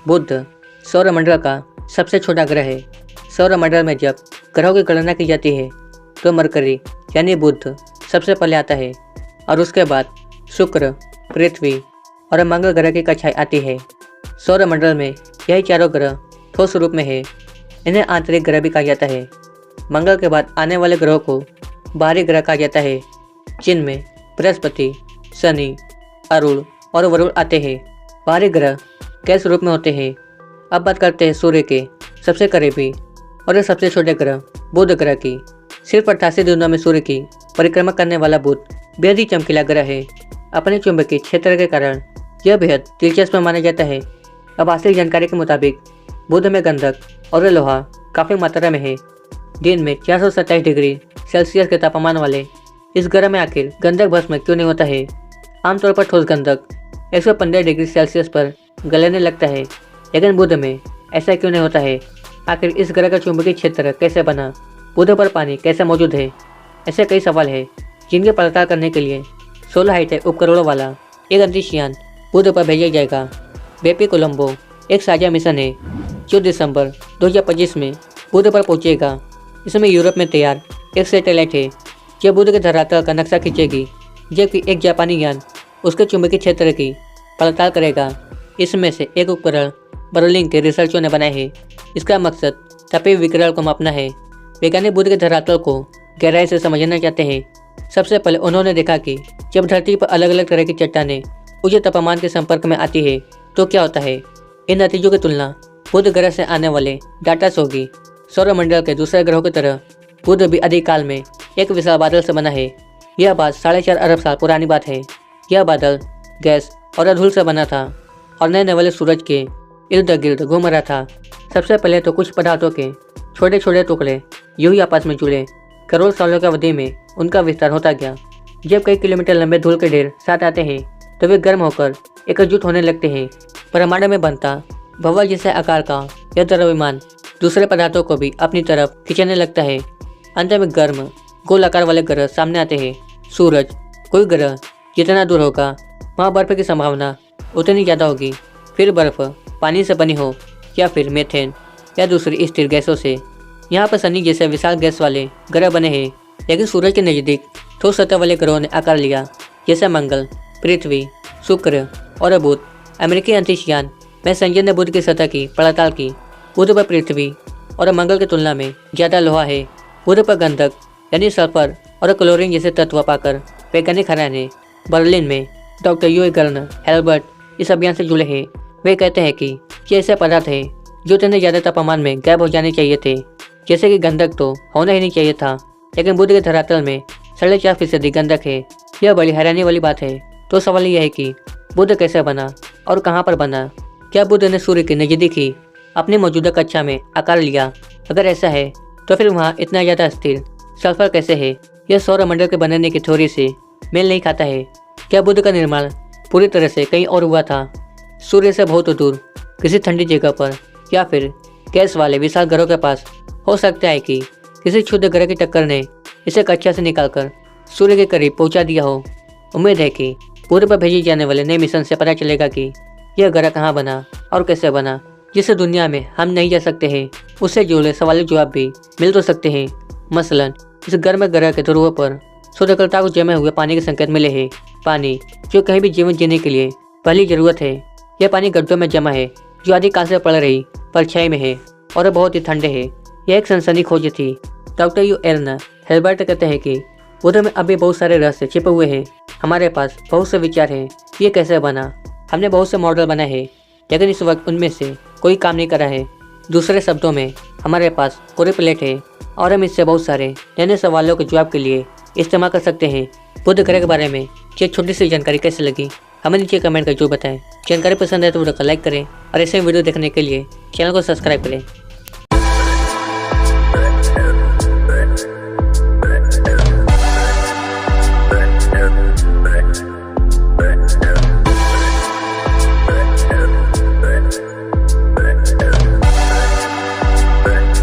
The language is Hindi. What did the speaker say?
बुध सौरमंडल का सबसे छोटा ग्रह है। सौरमंडल में जब ग्रहों की गणना की जाती है तो मरकरी यानी बुध सबसे पहले आता है और उसके बाद शुक्र, पृथ्वी और मंगल ग्रह की कक्षाएं आती है। सौरमंडल में यही चारों ग्रह ठोस रूप में है। इन्हें आंतरिक ग्रह भी कहा जाता है। मंगल के बाद आने वाले ग्रहों को बाहरी ग्रह कहा जाता है, जिनमें बृहस्पति, शनि, अरुण और वरुण आते हैं। बाहरी ग्रह गैस रूप में होते हैं। अब बात करते हैं सूर्य के सबसे करीबी और सबसे छोटे ग्रह बुध ग्रह की। सिर्फ 88 दिनों में सूर्य की परिक्रमा करने वाला बुध बेहद ही चमकीला ग्रह है। अपने चुंबकीय क्षेत्र के कारण यह बेहद दिलचस्प माना जाता है। अब वास्तविक जानकारी के मुताबिक बुध में गंधक और लोहा काफ़ी मात्रा में है। दिन में 427 डिग्री सेल्सियस के तापमान वाले इस ग्रह में आखिर गंधक भस्म क्यों नहीं होता है? आमतौर पर ठोस गंधक 115 डिग्री सेल्सियस पर गलने लगता है, लेकिन बुध में ऐसा क्यों नहीं होता है? आखिर इस ग्रह का चुंबकीय क्षेत्र कैसे बना? बुध पर पानी कैसे मौजूद है? ऐसे कई सवाल हैं जिनके पड़ताल करने के लिए 16 हाईटेक उपकरणों वाला एक अंतरिक्ष यान बुध पर भेजा जाएगा। बेपी कोलंबो एक साझा मिशन है जो दिसंबर 2025 में बुध पर पहुंचेगा। इसमें यूरोप में तैयार एक सैटेलाइट है जो बुध के धरातल का नक्शा खींचेगी, जबकि एक जापानी यान उसके चुंबकीय क्षेत्र की पड़ताल करेगा। इसमें से एक उपकरण बर्लिन के रिसर्चरों ने बनाया है। इसका मकसद तापीय विकिरण को मापना है। वैज्ञानिक बुध के धरातल को गहराई से समझना चाहते हैं। सबसे पहले उन्होंने देखा कि जब धरती पर अलग अलग तरह की चट्टानें उच्च तापमान के संपर्क में आती है तो क्या होता है। इन नतीजों की तुलना बुध ग्रह से आने वाले डाटा से होगी। सौरमंडल के दूसरे ग्रहों की तरह बुध भी अधिक काल में एक विशाल बादल से बना है। यह बात 4.5 अरब साल पुरानी बात है। यह बादल गैस और धूल से बना था और नए वाले सूरज के इर्द गिर्द घूम रहा था। सबसे पहले तो कुछ पदार्थों के छोटे छोटे टुकड़े यूं ही आपस में जुड़े। करोड़ सालों की अवधि में उनका विस्तार होता गया। जब कई किलोमीटर लंबे धूल के ढेर साथ आते हैं तो वे गर्म होकर एकजुट होने लगते हैं। ब्रह्मांड में बनता भंवर जैसे आकार का यह द्रव्यमान दूसरे पदार्थों को भी अपनी तरफ खींचने लगता है। अंत में गर्म गोल आकार वाले ग्रह सामने आते हैं। सूरज कोई ग्रह जितना दूर होगा वहाँ बर्फ की संभावना उतनी ज़्यादा होगी। फिर बर्फ पानी से बनी हो या फिर मीथेन या दूसरी स्थिर गैसों से। यहाँ पर शनि जैसे विशाल गैस वाले ग्रह बने हैं, लेकिन सूरज के नज़दीक ठोस सतह वाले ग्रहों ने आकार लिया, जैसे मंगल, पृथ्वी, शुक्र और बुध। अमेरिकी अंतरिक्ष यान में संजय ने बुध की सतह की पड़ताल की। बुध पर पृथ्वी और मंगल की तुलना में ज़्यादा लोहा है। बुध पर गंधक यानी सल्फर और क्लोरीन जैसे तत्व पाकर वैज्ञानिक हैरान है। बर्लिन में डॉक्टर यू गर्न हेल्बर्ट इस अभियान से जुड़े हैं। वे कहते हैं कि ये ऐसे पदार्थ है जो इतने ज़्यादा तापमान में गायब हो जाने चाहिए थे, जैसे कि गंधक तो होना ही नहीं चाहिए था, लेकिन बुध के धरातल में 4.5% गंधक है। यह बड़ी हैरानी वाली बात है। तो सवाल यह है कि बुध कैसे बना और कहाँ पर बना? क्या बुध ने सूर्य के नज़दीक ही अपनी मौजूदा कक्षा में आकार लिया? अगर ऐसा है तो फिर वहाँ इतना ज़्यादा स्थिर सल्फर कैसे है? यह सौरमंडल के बनने की थ्योरी से मेल नहीं खाता है। क्या बुध का निर्माण पूरी तरह से कहीं और हुआ था, सूर्य से बहुत दूर किसी ठंडी जगह पर, या फिर गैस वाले विशाल ग्रहों के पास? हो सकता है कि किसी क्षुद्र ग्रह की टक्कर ने इसे कक्षा से निकालकर सूर्य के करीब पहुंचा दिया हो। उम्मीद है कि बुध पर भेजी जाने वाले नए मिशन से पता चलेगा कि यह ग्रह कहाँ बना और कैसे बना। जिस दुनिया में हम नहीं जा सकते हैं उससे जुड़े सवालों के जवाब भी मिल तो सकते हैं। मसलन इस गर्म ग्रह के ध्रुवों पर शुद्धकलता को जमे हुए पानी के संकेत मिले हैं। पानी जो कहीं भी जीवन जीने के लिए पहली जरूरत है। यह पानी गड्ढों में जमा है जो आदिकाल से पड़ रही परछाई में है और बहुत ही ठंडे है। यह एक सनसनी खोज थी। डॉक्टर यू एर्न हेल्बर्ट कहते हैं कि बुध में अभी बहुत सारे रहस्य छिपे हुए हैं। हमारे पास बहुत से विचार हैं ये कैसे बना। हमने बहुत से मॉडल बनाए हैं, लेकिन इस वक्त उनमें से कोई काम नहीं करा है। दूसरे शब्दों में हमारे पास पूरी प्लेट है और हम इससे बहुत सारे नए सवालों के जवाब के लिए इस्तेमाल कर सकते हैं। बुध ग्रह के बारे में ये छोटी सी जानकारी कैसे लगी हमें नीचे कमेंट कर जो बताएं। जानकारी पसंद है तो वीडियो को लाइक करें और ऐसे वीडियो देखने के लिए चैनल को सब्सक्राइब करें।